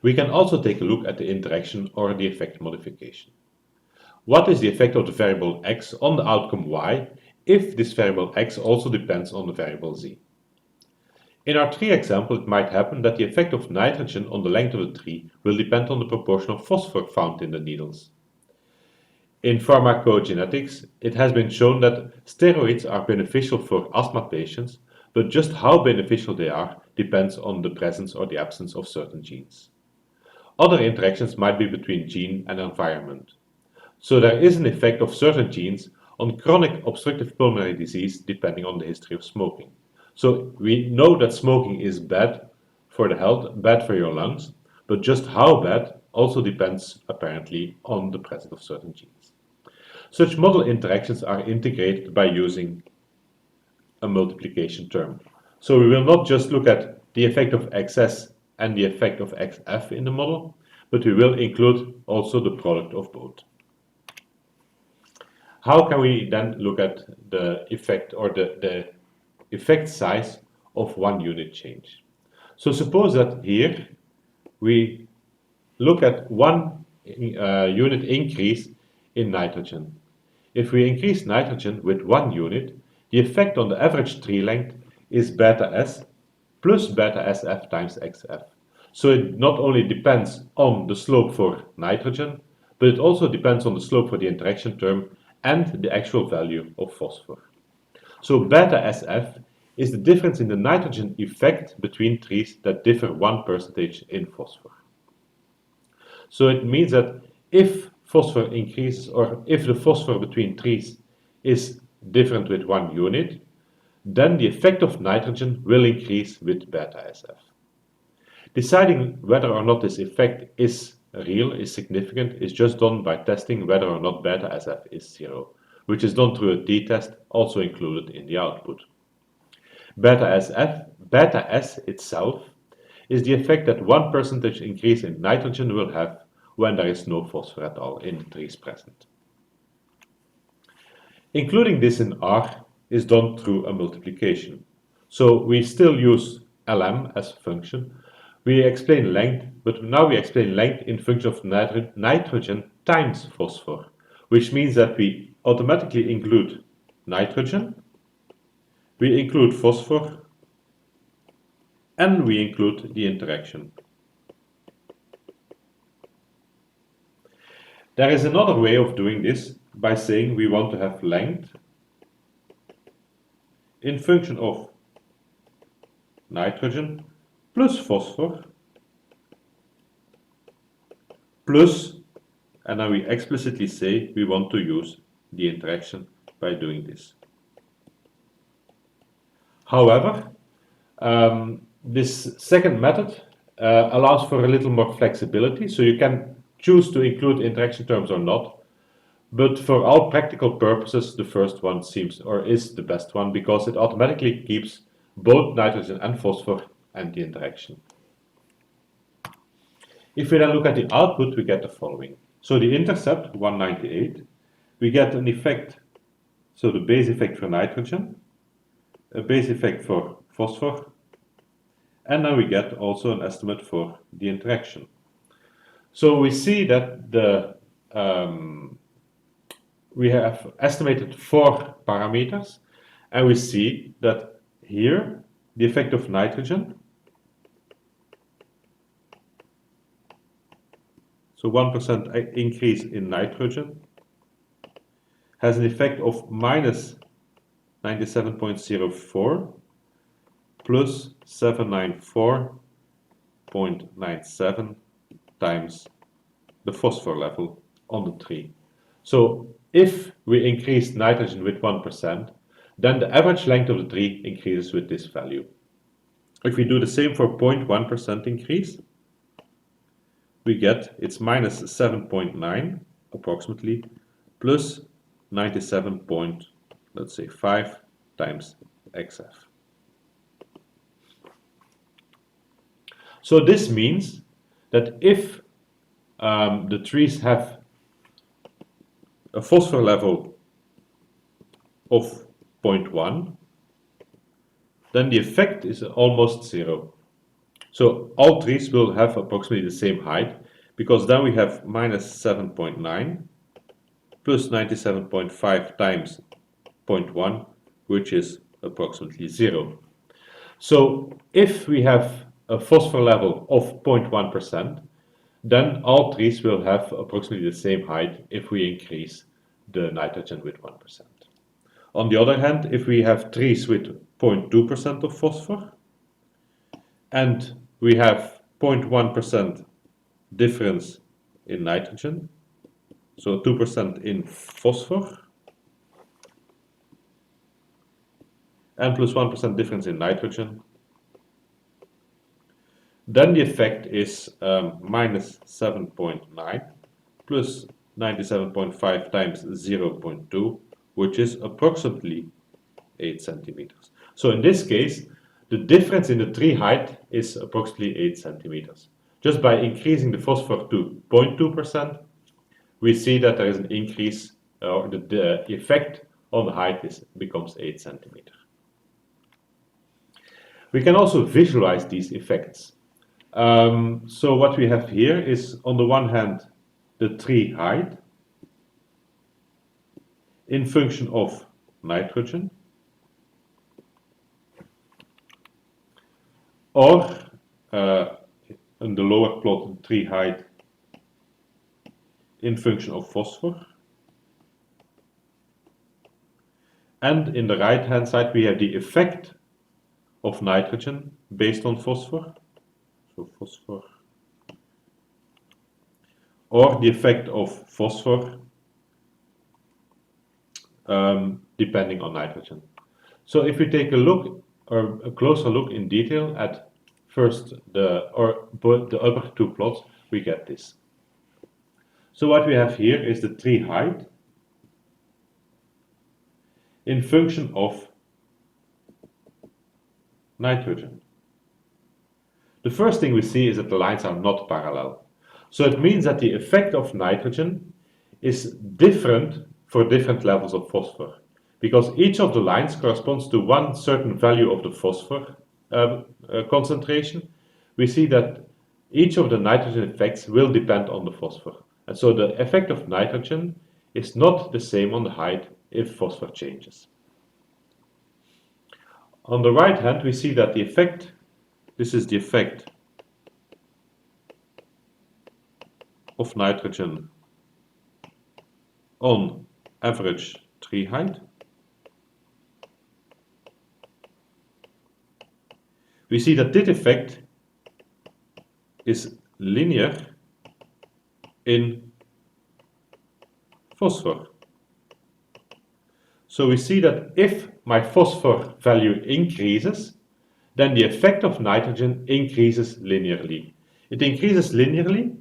We can also take a look at the interaction or the effect modification. What is the effect of the variable x on the outcome y if this variable x also depends on the variable z? In our tree example, it might happen that the effect of nitrogen on the length of the tree will depend on the proportion of phosphor found in the needles. In pharmacogenetics, it has been shown that steroids are beneficial for asthma patients, but just how beneficial they are depends on the presence or the absence of certain genes. Other interactions might be between gene and environment. So there is an effect of certain genes on chronic obstructive pulmonary disease depending on the history of smoking. So we know that smoking is bad for the health, bad for your lungs, but just how bad also depends apparently on the presence of certain genes. Such model interactions are integrated by using a multiplication term. So we will not just look at the effect of xs and the effect of xf in the model, but we will include also the product of both. How can we then look at the effect or the effect size of one unit change? So suppose that here we look at one unit increase in nitrogen. If we increase nitrogen with 1 unit, the effect on the average tree length is beta S plus beta SF times XF. So it not only depends on the slope for nitrogen, but it also depends on the slope for the interaction term and the actual value of phosphor. So beta SF is the difference in the nitrogen effect between trees that differ 1% in phosphor. So it means that if phosphor increases, or if the phosphor between trees is different with 1 unit, then the effect of nitrogen will increase with beta SF. Deciding whether or not this effect is real, is significant, is just done by testing whether or not beta SF is 0, which is done through a t-test also included in the output. Beta S itself is the effect that 1% increase in nitrogen will have when there is no phosphor at all in the trees present. Including this in R is done through a multiplication. So we still use Lm as a function. We explain length, but now we explain length in function of nitrogen times phosphor, which means that we automatically include nitrogen, we include phosphor, and we include the interaction. There is another way of doing this by saying we want to have length in function of nitrogen plus phosphor plus, and now we explicitly say we want to use the interaction by doing this. However, this second method allows for a little more flexibility, so you can choose to include interaction terms or not, but for all practical purposes the first one seems or is the best one because it automatically keeps both nitrogen and phosphor and the interaction. If we then look at the output, we get the following. So the intercept 198, we get an effect, so the base effect for nitrogen, a base effect for phosphor, and now we get also an estimate for the interaction. So we see that we have estimated 4 parameters, and we see that here the effect of nitrogen, so 1% increase in nitrogen, has an effect of minus 97.04 plus 794.97 times the phosphor level on the tree. So if we increase nitrogen with 1%, then the average length of the tree increases with this value. If we do the same for 0.1% increase, we get it's minus 7.9 approximately plus 97.5 times XF. So this means that if the trees have a phosphor level of 0.1, then the effect is almost 0. So all trees will have approximately the same height, because then we have minus 7.9 plus 97.5 times 0.1, which is approximately 0. So if we have a phosphor level of 0.1%, then all trees will have approximately the same height if we increase the nitrogen with 1%. On the other hand, if we have trees with 0.2% of phosphor and we have 0.1% difference in nitrogen, so 2% in phosphor and plus 1% difference in nitrogen, then the effect is minus 7.9 plus 97.5 times 0.2, which is approximately 8 centimeters. So in this case, the difference in the tree height is approximately 8 centimeters. Just by increasing the phosphor to 0.2%, we see that there is an increase, or the effect on the height becomes 8 centimeters. We can also visualize these effects. So what we have here is, on the one hand, the tree height in function of nitrogen, or in the lower plot, the tree height in function of phosphor. And in the right hand side we have the effect of nitrogen based on phosphor, so phosphor, or the effect of phosphor depending on nitrogen. So if we take a look, or a closer look in detail at first the upper two plots, we get this. So what we have here is the tree height in function of nitrogen. The first thing we see is that the lines are not parallel. So it means that the effect of nitrogen is different for different levels of phosphor, because each of the lines corresponds to one certain value of the phosphor concentration. We see that each of the nitrogen effects will depend on the phosphor. And so the effect of nitrogen is not the same on the height if phosphor changes. On the right hand, we see that the effect, this is the effect of nitrogen on average tree height. We see that this effect is linear in phosphor. So we see that if my phosphor value increases, then the effect of nitrogen increases linearly. It increases linearly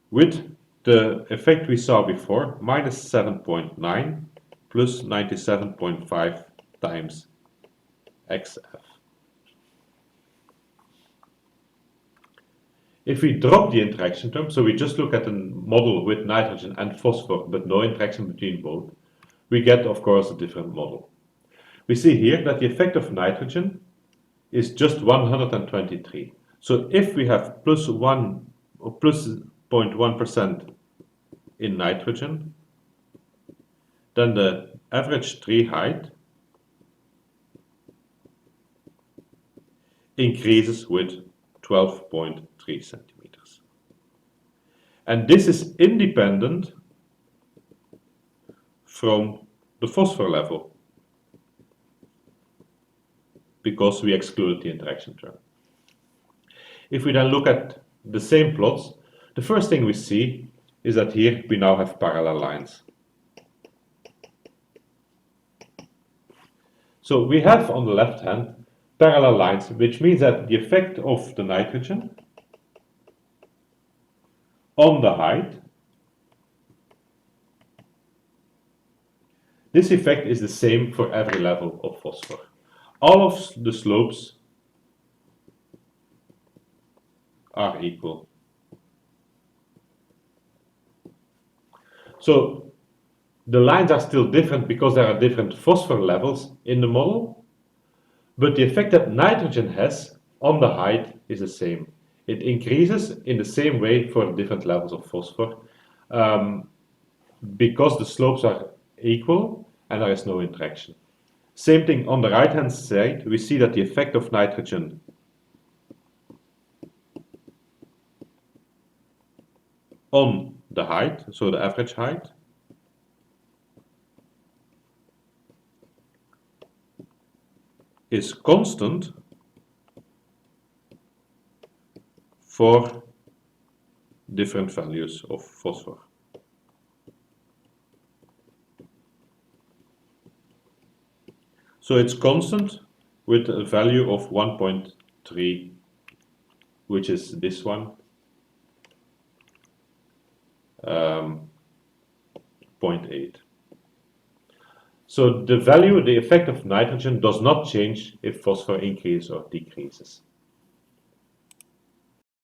with the effect we saw before, minus 7.9 plus 97.5 times XF. If we drop the interaction term, so we just look at a model with nitrogen and phosphor, but no interaction between both, we get, of course, a different model. We see here that the effect of nitrogen is just 123. So if we have plus 1 or plus 0.1% in nitrogen, then the average tree height increases with 12.3 centimeters. And this is independent from the phosphor level, because we excluded the interaction term. If we then look at the same plots, the first thing we see is that here we now have parallel lines. So we have on the left hand parallel lines, which means that the effect of the nitrogen on the height, this effect is the same for every level of phosphor. All of the slopes are equal. So the lines are still different because there are different phosphor levels in the model, but the effect that nitrogen has on the height is the same. It increases in the same way for different levels of phosphor because the slopes are equal and there is no interaction. Same thing on the right hand side, we see that the effect of nitrogen on the height, so the average height, is constant for different values of phosphor. So it's constant with a value of 1.3, which is this one, 0.8. So the value, the effect of nitrogen does not change if phosphor increases or decreases.